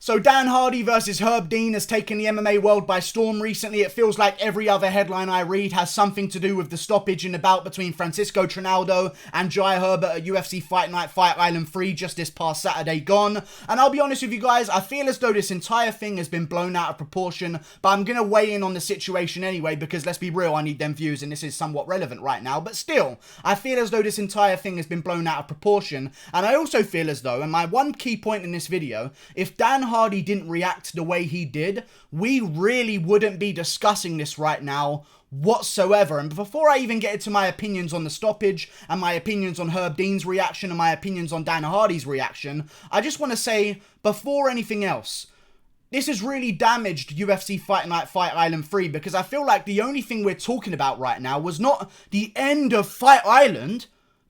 So Dan Hardy versus Herb Dean has taken the MMA world by storm recently. It feels like every other headline I read has something to do with the stoppage in the bout between Francisco Trinaldo and Jai Herbert at UFC Fight Night Fight Island 3 just this past Saturday gone. And I'll be honest with you guys, I feel as though this entire thing has been blown out of proportion, but I'm going to weigh in on the situation anyway because let's be real, I need them views and this is somewhat relevant right now. But still, I feel as though this entire thing has been blown out of proportion. And I also feel as though, and my one key point in this video, if Dan Hardy didn't react the way he did, we really wouldn't be discussing this right now whatsoever. And before I even get into my opinions on the stoppage and my opinions on Herb Dean's reaction and my opinions on Dan Hardy's reaction, I just want to say, before anything else, this has really damaged UFC Fight Night Fight Island 3 because I feel like the only thing we're talking about right now was not the end of Fight Island,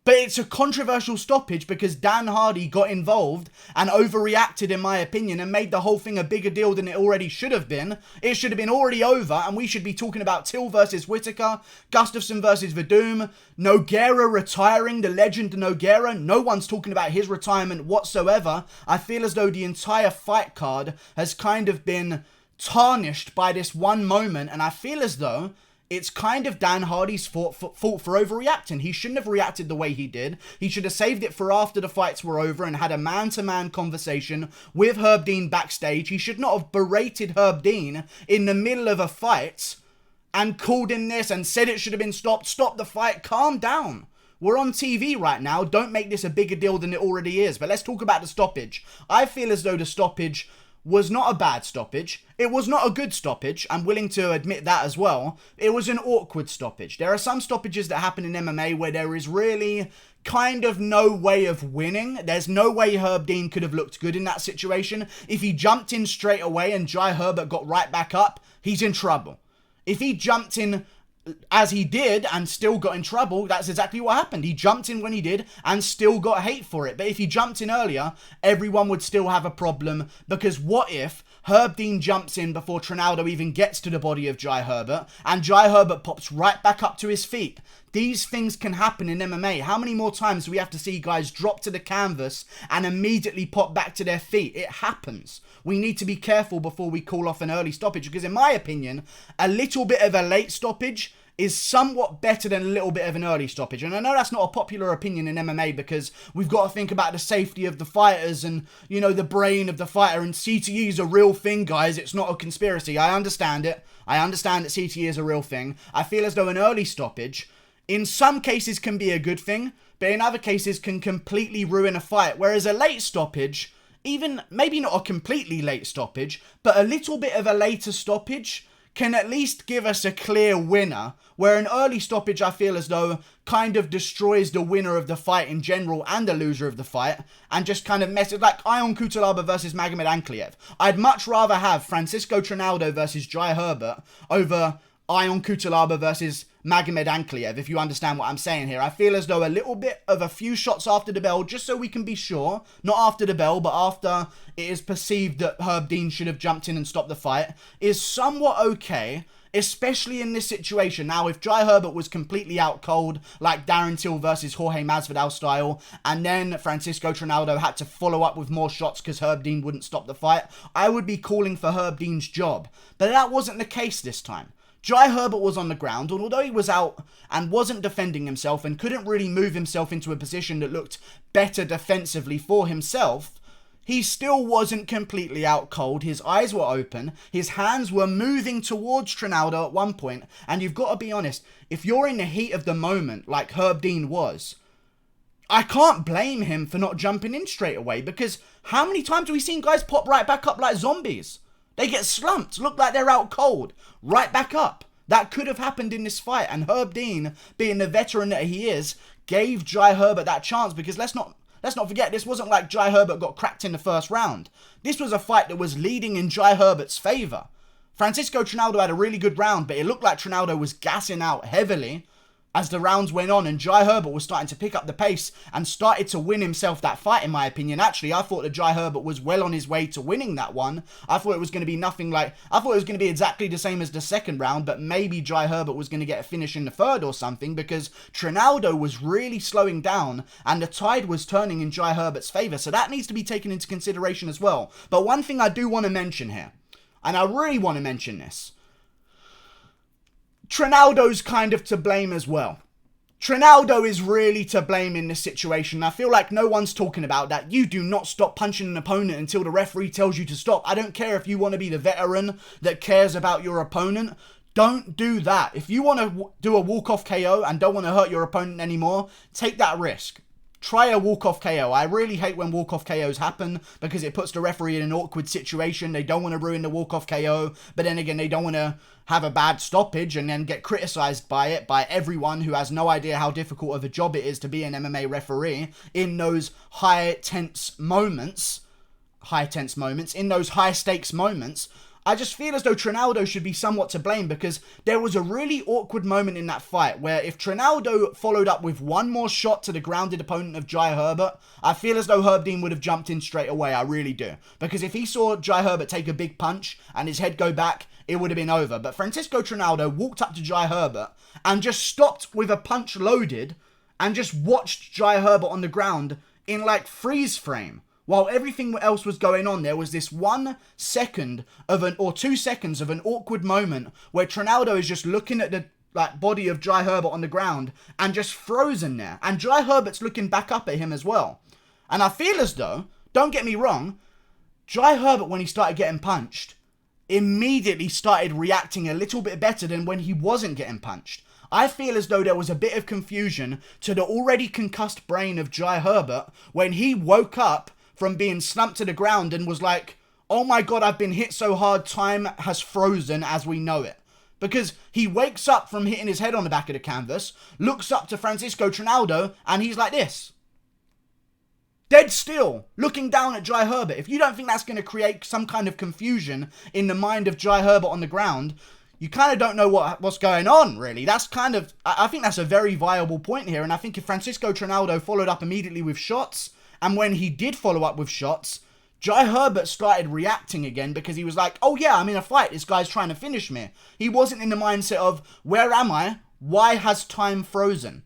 but it's a controversial stoppage because Dan Hardy got involved and overreacted, in my opinion, and made the whole thing a bigger deal than it already should have been. It should have been already over, and we should be talking about Till versus Whittaker, Gustafsson versus Verdum, Nogueira retiring, the legend Nogueira. No one's talking about his retirement whatsoever. I feel as though the entire fight card has kind of been tarnished by this one moment, and I feel as though it's kind of Dan Hardy's fault for overreacting. He shouldn't have reacted the way he did. He should have saved it for after the fights were over and had a man-to-man conversation with Herb Dean backstage. He should not have berated Herb Dean in the middle of a fight and called him this and said it should have been stopped. Stop the fight. Calm down. We're on TV right now. Don't make this a bigger deal than it already is. But let's talk about the stoppage. I feel as though the stoppage was not a bad stoppage. It was not a good stoppage. I'm willing to admit that as well. It was an awkward stoppage. There are some stoppages that happen in MMA where there is really kind of no way of winning. There's no way Herb Dean could have looked good in that situation. If he jumped in straight away and Jai Herbert got right back up, he's in trouble. If he jumped in as he did and still got in trouble, that's exactly what happened. He jumped in when he did and still got hate for it. But if he jumped in earlier, everyone would still have a problem, because what if Herb Dean jumps in before Trinaldo even gets to the body of Jai Herbert and Jai Herbert pops right back up to his feet? These things can happen in MMA. How many more times do we have to see guys drop to the canvas and immediately pop back to their feet? It happens. We need to be careful before we call off an early stoppage, because in my opinion, a little bit of a late stoppage is somewhat better than a little bit of an early stoppage. And I know that's not a popular opinion in MMA because we've got to think about the safety of the fighters and, you know, the brain of the fighter. And CTE is a real thing, guys. It's not a conspiracy. I understand it. I understand that CTE is a real thing. I feel as though an early stoppage, in some cases, can be a good thing, but in other cases can completely ruin a fight. Whereas a late stoppage, even maybe not a completely late stoppage, but a little bit of a later stoppage can at least give us a clear winner, where an early stoppage, I feel as though, kind of destroys the winner of the fight in general and the loser of the fight, and just kind of messes, like Ion Cutelaba versus Magomed Ankalaev. I'd much rather have Francisco Trinaldo versus Jai Herbert over Ion Cutelaba versus Magomed Ankalaev, if you understand what I'm saying here. I feel as though a little bit of a few shots after the bell, just so we can be sure, not after the bell, but after it is perceived that Herb Dean should have jumped in and stopped the fight, is somewhat okay, especially in this situation. Now, if Jai Herbert was completely out cold, like Darren Till versus Jorge Masvidal style, and then Francisco Trinaldo had to follow up with more shots because Herb Dean wouldn't stop the fight, I would be calling for Herb Dean's job. But that wasn't the case this time. Jai Herbert was on the ground, and although he was out and wasn't defending himself and couldn't really move himself into a position that looked better defensively for himself, he still wasn't completely out cold. His eyes were open, his hands were moving towards Trinaldo at one point, and you've got to be honest, if you're in the heat of the moment like Herb Dean was, I can't blame him for not jumping in straight away, because how many times have we seen guys pop right back up like zombies? They get slumped, look like they're out cold, right back up. That could have happened in this fight, and Herb Dean, being the veteran that he is, gave Jai Herbert that chance, because let's not forget, this wasn't like Jai Herbert got cracked in the first round. This was a fight that was leading in Jai Herbert's favour. Francisco Trinaldo had a really good round, but it looked like Trinaldo was gassing out heavily. as the rounds went on, and Jai Herbert was starting to pick up the pace and started to win himself that fight, in my opinion. Actually, I thought that Jai Herbert was well on his way to winning that one. I thought it was going to be nothing like... I thought it was going to be exactly the same as the second round, but maybe Jai Herbert was going to get a finish in the third or something, because Trinaldo was really slowing down and the tide was turning in Jai Herbert's favour. So that needs to be taken into consideration as well. But one thing I do want to mention here, and I really want to mention this, Trinaldo's kind of to blame as well. Trinaldo is really to blame in this situation. I feel like no one's talking about that. You do not stop punching an opponent until the referee tells you to stop. I don't care if you want to be the veteran that cares about your opponent. Don't do that. If you want to do a walk-off KO and don't want to hurt your opponent anymore, take that risk. Try a walk-off KO. I really hate when walk-off KOs happen because it puts the referee in an awkward situation. They don't want to ruin the walk-off KO, but then again, they don't want to have a bad stoppage and then get criticized by it by everyone who has no idea how difficult of a job it is to be an MMA referee in those high tense moments, in those high stakes moments. I just feel as though Trinaldo should be somewhat to blame, because there was a really awkward moment in that fight where if Trinaldo followed up with one more shot to the grounded opponent of Jai Herbert, I feel as though Herb Dean would have jumped in straight away. I really do. Because if he saw Jai Herbert take a big punch and his head go back, it would have been over. But Francisco Trinaldo walked up to Jai Herbert and just stopped with a punch loaded and just watched Jai Herbert on the ground in like freeze frame. While everything else was going on, there was this 1 second or 2 seconds of an awkward moment where Trinaldo is just looking at the body of Jai Herbert on the ground and just frozen there. And Jai Herbert's looking back up at him as well. And I feel as though, don't get me wrong, Jai Herbert, when he started getting punched, immediately started reacting a little bit better than when he wasn't getting punched. I feel as though there was a bit of confusion to the already concussed brain of Jai Herbert when he woke up from being slumped to the ground and was like, oh my god, I've been hit so hard, time has frozen as we know it. Because he wakes up from hitting his head on the back of the canvas, looks up to Francisco Trinaldo, and he's like this. Dead still, looking down at Jai Herbert. If you don't think that's going to create some kind of confusion in the mind of Jai Herbert on the ground, you kind of don't know what's going on, really. That's kind of, I think that's a very viable point here, and I think if Francisco Trinaldo followed up immediately with shots, and when he did follow up with shots, Jai Herbert started reacting again because he was like, oh yeah, I'm in a fight. This guy's trying to finish me. He wasn't in the mindset of, where am I? Why has time frozen?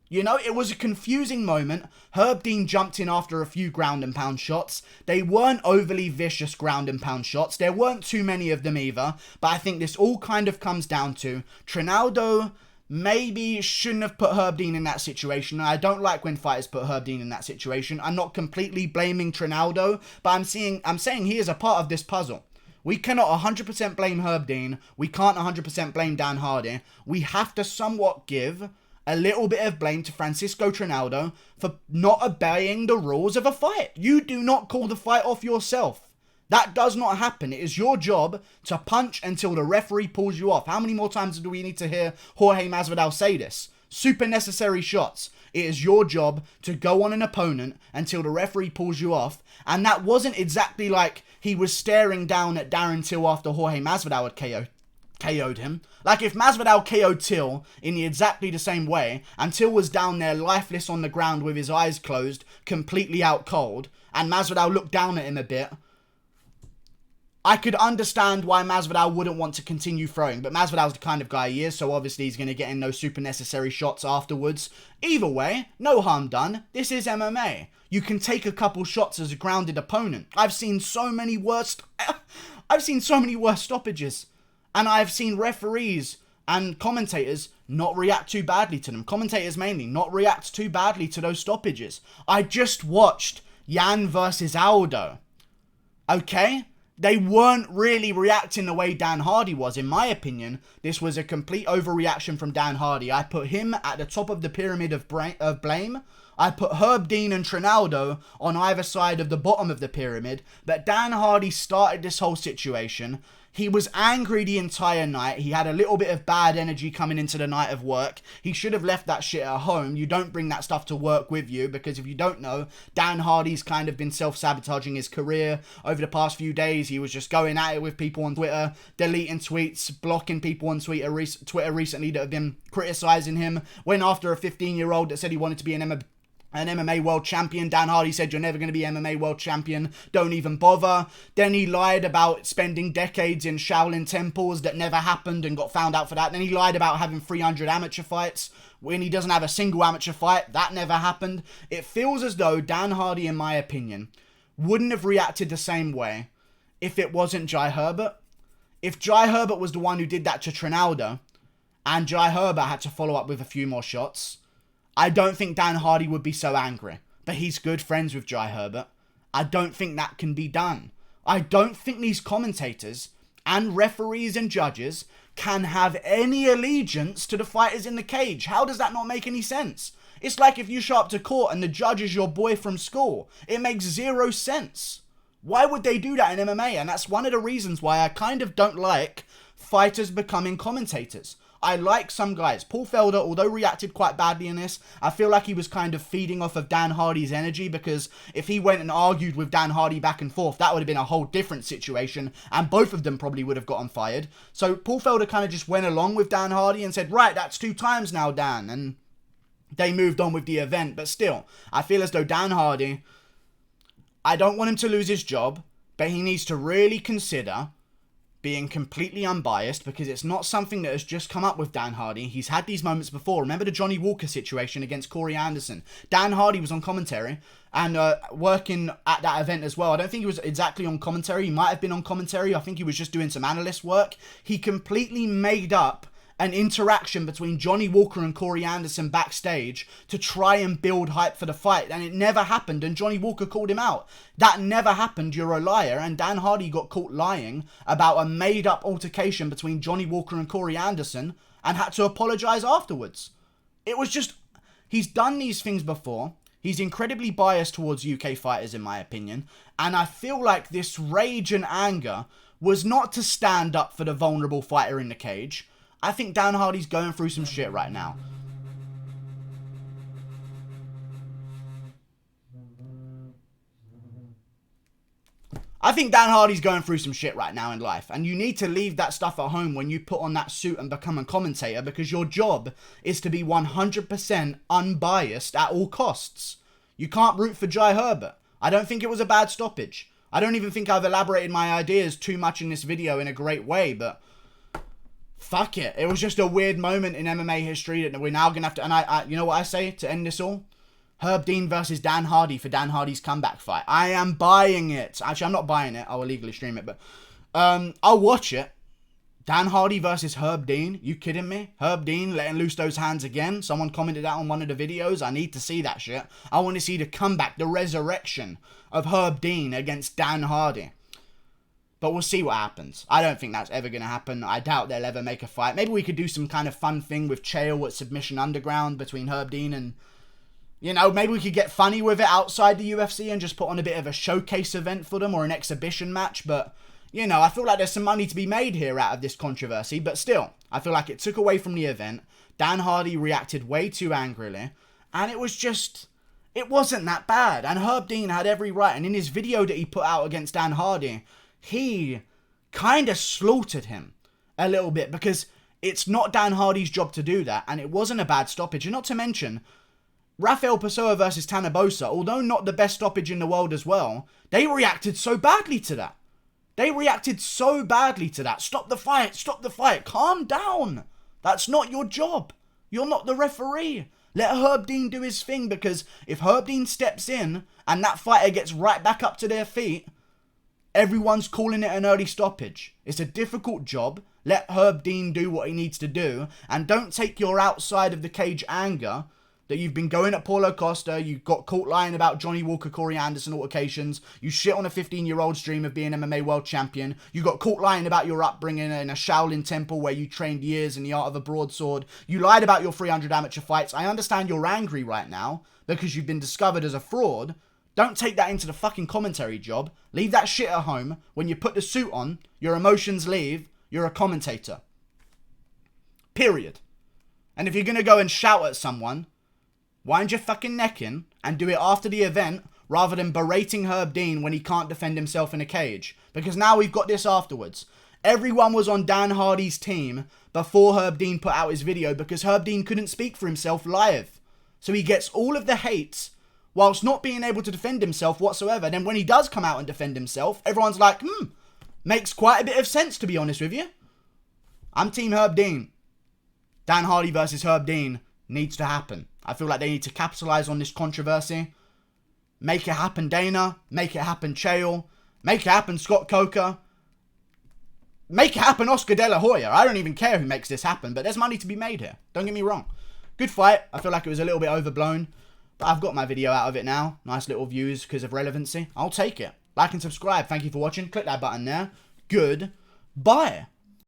You know, it was a confusing moment. Herb Dean jumped in after a few ground and pound shots. They weren't overly vicious ground and pound shots. There weren't too many of them either. But I think this all kind of comes down to Trinaldo maybe shouldn't have put Herb Dean in that situation. I don't like when fighters put Herb Dean in that situation. I'm not completely blaming Trinaldo, but I'm saying he is a part of this puzzle. We cannot 100% blame Herb Dean. We can't 100% blame Dan Hardy. We have to somewhat give a little bit of blame to Francisco Trinaldo for not obeying the rules of a fight. You do not call the fight off yourself. That does not happen. It is your job to punch until the referee pulls you off. How many more times do we need to hear Jorge Masvidal say this? Super necessary shots. It is your job to go on an opponent until the referee pulls you off. And that wasn't exactly like he was staring down at Darren Till after Jorge Masvidal had KO'd him. Like if Masvidal KO'd Till in exactly the same way, and Till was down there lifeless on the ground with his eyes closed, completely out cold, and Masvidal looked down at him a bit, I could understand why Masvidal wouldn't want to continue throwing, but Masvidal's the kind of guy he is, so obviously he's going to get in those super necessary shots afterwards. Either way, no harm done. This is MMA. You can take a couple shots as a grounded opponent. I've seen so many worse stoppages, and I've seen referees and commentators not react too badly to them. Commentators mainly not react too badly to those stoppages. I just watched Yan versus Aldo. Okay? They weren't really reacting the way Dan Hardy was. In my opinion, this was a complete overreaction from Dan Hardy. I put him at the top of the pyramid of blame I put Herb Dean and Trinaldo on either side of the bottom of the pyramid, but Dan Hardy started this whole situation. He was angry the entire night. He had a little bit of bad energy coming into the night of work. He should have left that shit at home. You don't bring that stuff to work with you, because if you don't know, Dan Hardy's kind of been self-sabotaging his career over the past few days. He was just going at it with people on Twitter, deleting tweets, blocking people on Twitter recently that have been criticizing him. Went after a 15-year-old that said he wanted to be an MMA world champion. Dan Hardy said, you're never going to be MMA world champion. Don't even bother. Then he lied about spending decades in Shaolin temples that never happened and got found out for that. Then he lied about having 300 amateur fights when he doesn't have a single amateur fight. That never happened. It feels as though Dan Hardy, in my opinion, wouldn't have reacted the same way if it wasn't Jai Herbert. If Jai Herbert was the one who did that to Trinaldo and Jai Herbert had to follow up with a few more shots, I don't think Dan Hardy would be so angry. But he's good friends with Jai Herbert. I don't think that can be done. I don't think these commentators and referees and judges can have any allegiance to the fighters in the cage. How does that not make any sense? It's like if you show up to court and the judge is your boy from school. It makes zero sense. Why would they do that in MMA? And that's one of the reasons why I kind of don't like fighters becoming commentators. I like some guys. Paul Felder, although reacted quite badly in this, I feel like he was kind of feeding off of Dan Hardy's energy, because if he went and argued with Dan Hardy back and forth, that would have been a whole different situation, and both of them probably would have gotten fired. So Paul Felder kind of just went along with Dan Hardy and said, right, that's 2 times now, Dan, and they moved on with the event. But still, I feel as though Dan Hardy, I don't want him to lose his job, but he needs to really consider being completely unbiased, because it's not something that has just come up with Dan Hardy. He's had these moments before. Remember the Johnny Walker situation against Corey Anderson? Dan Hardy was on commentary and working at that event as well. I don't think he was exactly on commentary. He might have been on commentary. I think he was just doing some analyst work. He completely made up an interaction between Johnny Walker and Corey Anderson backstage to try and build hype for the fight, and it never happened, and Johnny Walker called him out. That never happened, you're a liar. And Dan Hardy got caught lying about a made up altercation between Johnny Walker and Corey Anderson and had to apologize afterwards. It was just, he's done these things before. He's incredibly biased towards UK fighters, in my opinion, and I feel like this rage and anger was not to stand up for the vulnerable fighter in the cage. I think Dan Hardy's going through some shit right now. I think Dan Hardy's going through some shit right now in life, and you need to leave that stuff at home when you put on that suit and become a commentator, because your job is to be 100% unbiased at all costs. You can't root for Jai Herbert. I don't think it was a bad stoppage. I don't even think I've elaborated my ideas too much in this video in a great way, but fuck it. It was just a weird moment in MMA history that we're now going to have to... And I you know what I say to end this all? Herb Dean versus Dan Hardy for Dan Hardy's comeback fight. I am buying it. Actually, I'm not buying it. I'll illegally stream it, but I'll watch it. Dan Hardy versus Herb Dean. You kidding me? Herb Dean letting loose those hands again. Someone commented that on one of the videos. I need to see that shit. I want to see the comeback, the resurrection of Herb Dean against Dan Hardy. But we'll see what happens. I don't think that's ever going to happen. I doubt they'll ever make a fight. Maybe we could do some kind of fun thing with Chael at Submission Underground between Herb Dean and... You know, maybe we could get funny with it outside the UFC and just put on a bit of a showcase event for them or an exhibition match. But, you know, I feel like there's some money to be made here out of this controversy. But still, I feel like it took away from the event. Dan Hardy reacted way too angrily. And it was just... It wasn't that bad. And Herb Dean had every right. And in his video that he put out against Dan Hardy, he kind of slaughtered him a little bit, because it's not Dan Hardy's job to do that, and it wasn't a bad stoppage. And not to mention, Rafael Pessoa versus Tanner Boser, although not the best stoppage in the world as well, they reacted so badly to that. They reacted so badly to that. Stop the fight, stop the fight, calm down. That's not your job. You're not the referee. Let Herb Dean do his thing, because if Herb Dean steps in and that fighter gets right back up to their feet, everyone's calling it an early stoppage. It's a difficult job. Let Herb Dean do what he needs to do. And don't take your outside of the cage anger that you've been going at Paulo Costa, you got caught lying about Johnny Walker, Corey Anderson altercations, you shit on a 15-year-old's dream of being MMA world champion, you got caught lying about your upbringing in a Shaolin temple where you trained years in the art of a broadsword, you lied about your 300 amateur fights. I understand you're angry right now because you've been discovered as a fraud. Don't take that into the fucking commentary job. Leave that shit at home. When you put the suit on, your emotions leave, you're a commentator. Period. And if you're going to go and shout at someone, wind your fucking neck in and do it after the event rather than berating Herb Dean when he can't defend himself in a cage. Because now we've got this afterwards. Everyone was on Dan Hardy's team before Herb Dean put out his video because Herb Dean couldn't speak for himself live. So he gets all of the hate whilst not being able to defend himself whatsoever. Then when he does come out and defend himself, everyone's like, makes quite a bit of sense, to be honest with you. I'm Team Herb Dean. Dan Hardy versus Herb Dean needs to happen. I feel like they need to capitalize on this controversy. Make it happen, Dana. Make it happen, Chael. Make it happen, Scott Coker. Make it happen, Oscar De La Hoya. I don't even care who makes this happen, but there's money to be made here. Don't get me wrong. Good fight. I feel like it was a little bit overblown, but I've got my video out of it now. Nice little views because of relevancy. I'll take it. Like and subscribe. Thank you for watching. Click that button there. Goodbye.